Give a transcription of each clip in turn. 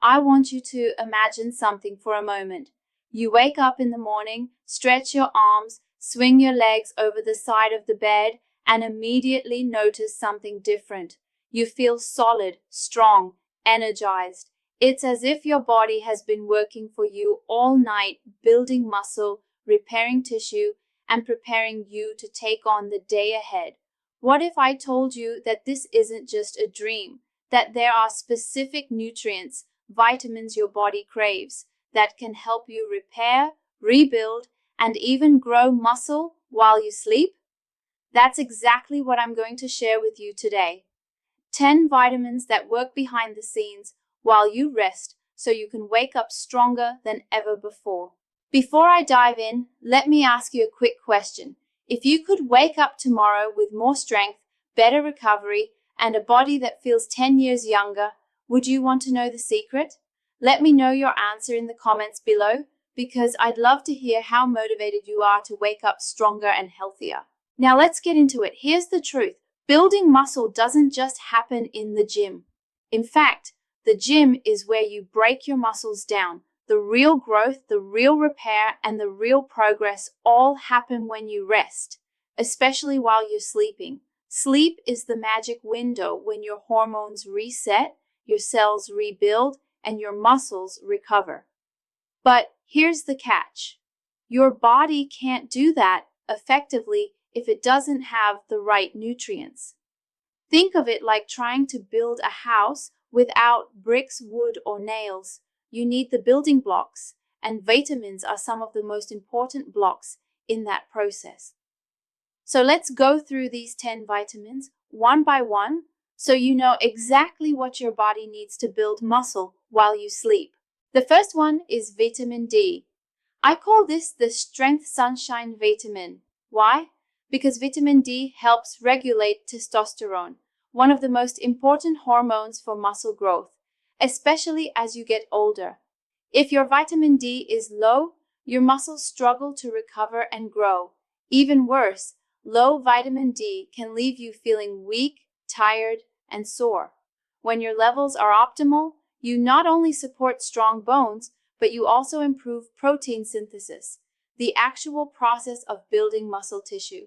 I want you to imagine something for a moment. You wake up in the morning, stretch your arms, swing your legs over the side of the bed, and immediately notice something different. You feel solid, strong, energized. It's as if your body has been working for you all night, building muscle, repairing tissue, and preparing you to take on the day ahead. What if I told you that this isn't just a dream, that there are specific nutrients, vitamins your body craves, that can help you repair, rebuild, and even grow muscle while you sleep? That's exactly what I'm going to share with you today. 10 vitamins that work behind the scenes while you rest so you can wake up stronger than ever before. Before I dive in, let me ask you a quick question. If you could wake up tomorrow with more strength, better recovery, and a body that feels 10 years younger, would you want to know the secret? Let me know your answer in the comments below, because I'd love to hear how motivated you are to wake up stronger and healthier. Now let's get into it. Here's the truth. Building muscle doesn't just happen in the gym. In fact, the gym is where you break your muscles down. The real growth, the real repair, and the real progress all happen when you rest, especially while you're sleeping. Sleep is the magic window when your hormones reset, your cells rebuild, and your muscles recover. But here's the catch. Your body can't do that effectively if it doesn't have the right nutrients. Think of it like trying to build a house without bricks, wood, or nails. You need the building blocks, and vitamins are some of the most important blocks in that process. So let's go through these 10 vitamins one by one so you know exactly what your body needs to build muscle while you sleep. The first one is vitamin D. I call this the strength sunshine vitamin. Why? Because vitamin D helps regulate testosterone, one of the most important hormones for muscle growth, especially as you get older. If your vitamin D is low, your muscles struggle to recover and grow. Even worse, low vitamin D can leave you feeling weak, tired, and sore. When your levels are optimal, you not only support strong bones, but you also improve protein synthesis, the actual process of building muscle tissue.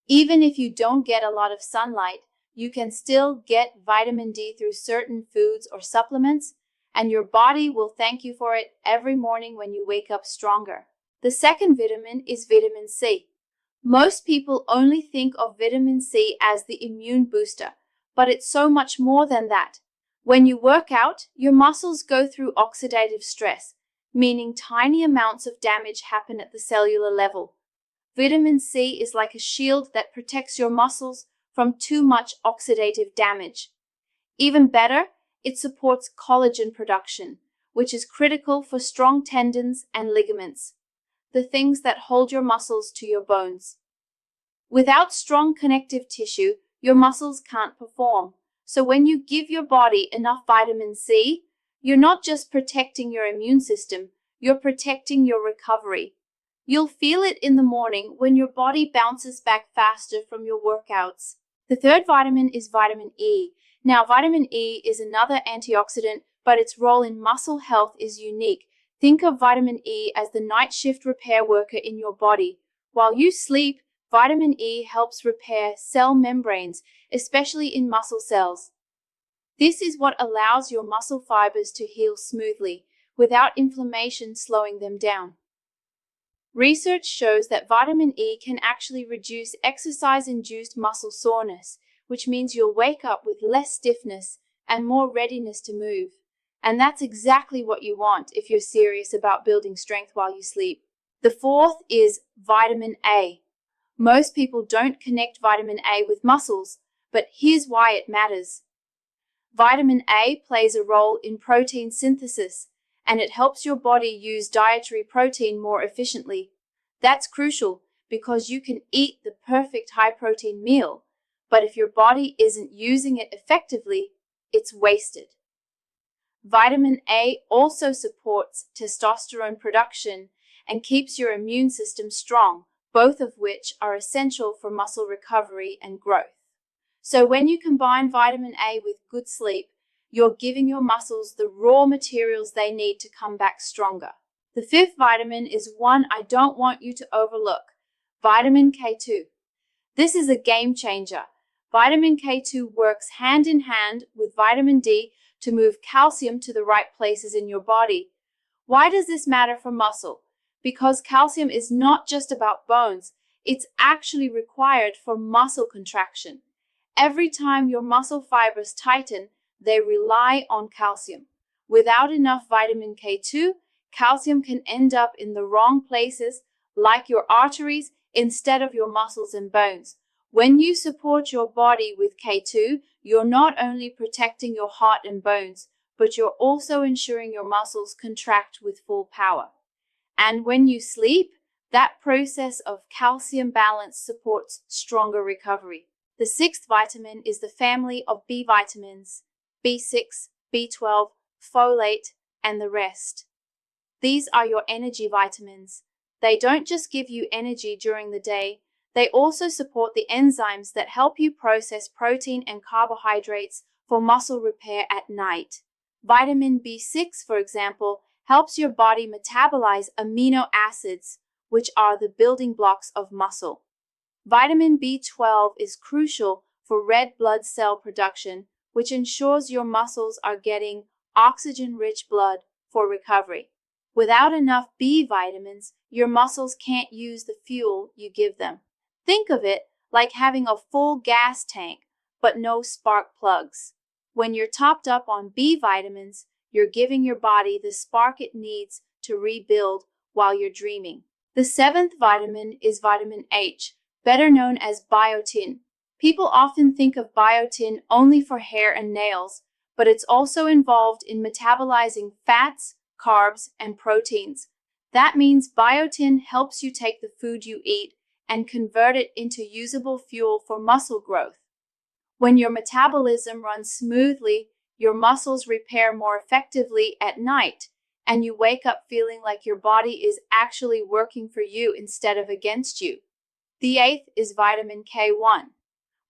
Even if you don't get a lot of sunlight, you can still get vitamin D through certain foods or supplements, and your body will thank you for it every morning when you wake up stronger. The second vitamin is vitamin C. Most people only think of vitamin C as the immune booster, but it's so much more than that. When you work out, your muscles go through oxidative stress, meaning tiny amounts of damage happen at the cellular level. Vitamin C is like a shield that protects your muscles from too much oxidative damage. Even better, it supports collagen production, which is critical for strong tendons and ligaments, the things that hold your muscles to your bones. Without strong connective tissue, your muscles can't perform. So when you give your body enough vitamin C, you're not just protecting your immune system, you're protecting your recovery. You'll feel it in the morning when your body bounces back faster from your workouts. The third vitamin is vitamin E. Now, vitamin E is another antioxidant, but its role in muscle health is unique. Think of vitamin E as the night shift repair worker in your body. While you sleep, vitamin E helps repair cell membranes, especially in muscle cells. This is what allows your muscle fibers to heal smoothly, without inflammation slowing them down. Research shows that vitamin E can actually reduce exercise-induced muscle soreness, which means you'll wake up with less stiffness and more readiness to move. And that's exactly what you want if you're serious about building strength while you sleep. The fourth is vitamin A. Most people don't connect vitamin A with muscles, but here's why it matters. Vitamin A plays a role in protein synthesis, and it helps your body use dietary protein more efficiently. That's crucial because you can eat the perfect high-protein meal, but if your body isn't using it effectively, it's wasted. Vitamin A also supports testosterone production and keeps your immune system strong, both of which are essential for muscle recovery and growth. So when you combine vitamin A with good sleep, You're giving your muscles the raw materials they need to come back stronger. The fifth vitamin is one I don't want you to overlook: vitamin K2. This is a game changer. Vitamin K2 works hand in hand with vitamin D to move calcium to the right places in your body. Why does this matter for muscle? Because calcium is not just about bones, it's actually required for muscle contraction. Every time your muscle fibers tighten, they rely on calcium. Without enough vitamin K2, calcium can end up in the wrong places, like your arteries, instead of your muscles and bones. When you support your body with K2, you're not only protecting your heart and bones, but you're also ensuring your muscles contract with full power. And when you sleep, that process of calcium balance supports stronger recovery. The sixth vitamin is the family of B vitamins: B6, B12, folate, and the rest. These are your energy vitamins. They don't just give you energy during the day, they also support the enzymes that help you process protein and carbohydrates for muscle repair at night. Vitamin B6, for example, helps your body metabolize amino acids, which are the building blocks of muscle. Vitamin B12 is crucial for red blood cell production, which ensures your muscles are getting oxygen-rich blood for recovery. Without enough B vitamins, your muscles can't use the fuel you give them. Think of it like having a full gas tank, but no spark plugs. When you're topped up on B vitamins, you're giving your body the spark it needs to rebuild while you're dreaming. The seventh vitamin is vitamin H, better known as biotin. People often think of biotin only for hair and nails, but it's also involved in metabolizing fats, carbs, and proteins. That means biotin helps you take the food you eat and convert it into usable fuel for muscle growth. When your metabolism runs smoothly, your muscles repair more effectively at night, and you wake up feeling like your body is actually working for you instead of against you. The eighth is vitamin K1.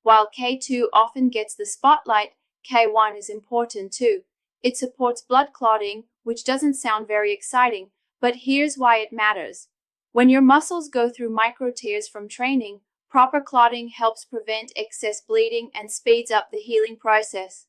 While K2 often gets the spotlight, K1 is important too. It supports blood clotting, which doesn't sound very exciting, but here's why it matters. When your muscles go through micro tears from training, proper clotting helps prevent excess bleeding and speeds up the healing process.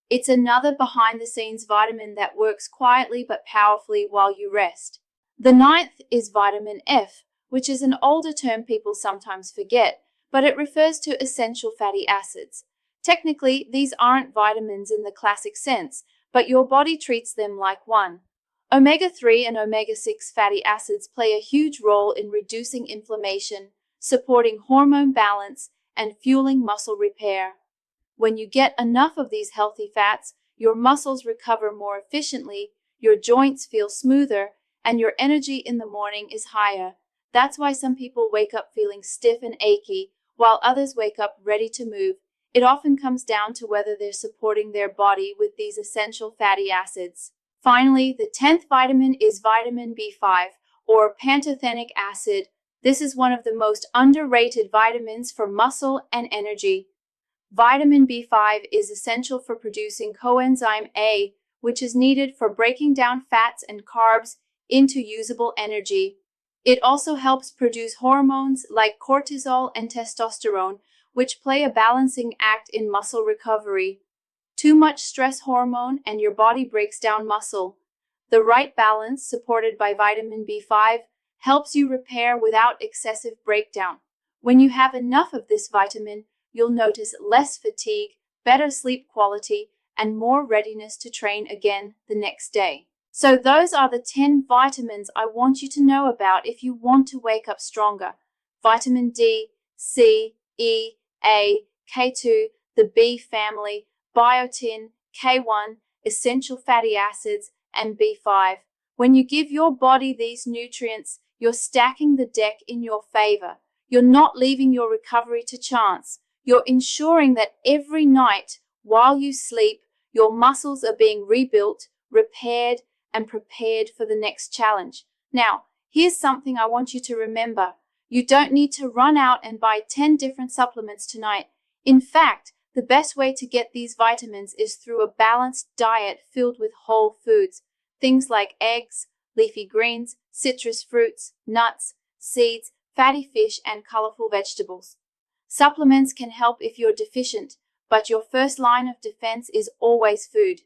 It's another behind-the-scenes vitamin that works quietly but powerfully while you rest. The ninth is vitamin F, which is an older term people sometimes forget, but it refers to essential fatty acids. Technically, these aren't vitamins in the classic sense, but your body treats them like one. Omega-3 and omega-6 fatty acids play a huge role in reducing inflammation, supporting hormone balance, and fueling muscle repair. When you get enough of these healthy fats, your muscles recover more efficiently, your joints feel smoother, and your energy in the morning is higher. That's why some people wake up feeling stiff and achy, while others wake up ready to move. It often comes down to whether they're supporting their body with these essential fatty acids. Finally, the 10th vitamin is vitamin B5, or pantothenic acid. This is one of the most underrated vitamins for muscle and energy. Vitamin B5 is essential for producing coenzyme A, which is needed for breaking down fats and carbs into usable energy. It also helps produce hormones like cortisol and testosterone, which play a balancing act in muscle recovery. Too much stress hormone and your body breaks down muscle. The right balance, supported by vitamin B5, helps you repair without excessive breakdown. When you have enough of this vitamin, you'll notice less fatigue, better sleep quality, and more readiness to train again the next day. So those are the 10 vitamins I want you to know about if you want to wake up stronger. Vitamin D, C, E, A, K2, the B family, biotin, K1, essential fatty acids, and B5. When you give your body these nutrients, you're stacking the deck in your favor. You're not leaving your recovery to chance. You're ensuring that every night while you sleep, your muscles are being rebuilt, repaired, and prepared for the next challenge. Now, here's something I want you to remember. You don't need to run out and buy 10 different supplements tonight. In fact, The best way to get these vitamins is through a balanced diet filled with whole foods, things like eggs, leafy greens, citrus fruits, nuts, seeds, fatty fish, and colorful vegetables. Supplements can help if you're deficient, but your first line of defense is always food.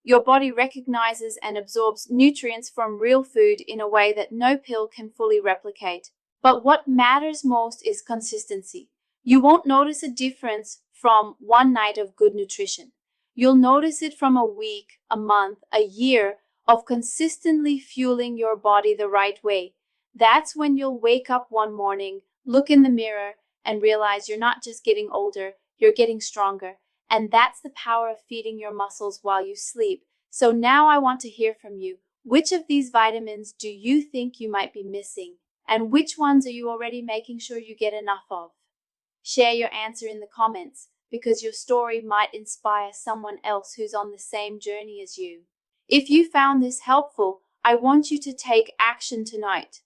Your body recognizes and absorbs nutrients from real food in a way that no pill can fully replicate. But what matters most is consistency. You won't notice a difference from one night of good nutrition. You'll notice it from a week, a month, a year of consistently fueling your body the right way. That's when you'll wake up one morning, look in the mirror, and realize you're not just getting older, you're getting stronger. And that's the power of feeding your muscles while you sleep. So now I want to hear from you. Which of these vitamins do you think you might be missing? And which ones are you already making sure you get enough of? Share your answer in the comments, because your story might inspire someone else who's on the same journey as you. If you found this helpful, I want you to take action tonight.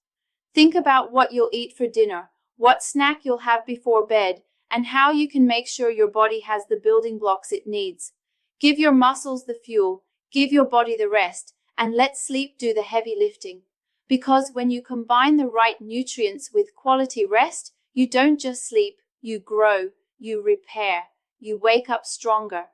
Think about what you'll eat for dinner, what snack you'll have before bed, and how you can make sure your body has the building blocks it needs. Give your muscles the fuel, give your body the rest, and let sleep do the heavy lifting. Because when you combine the right nutrients with quality rest, you don't just sleep, you grow, you repair, you wake up stronger,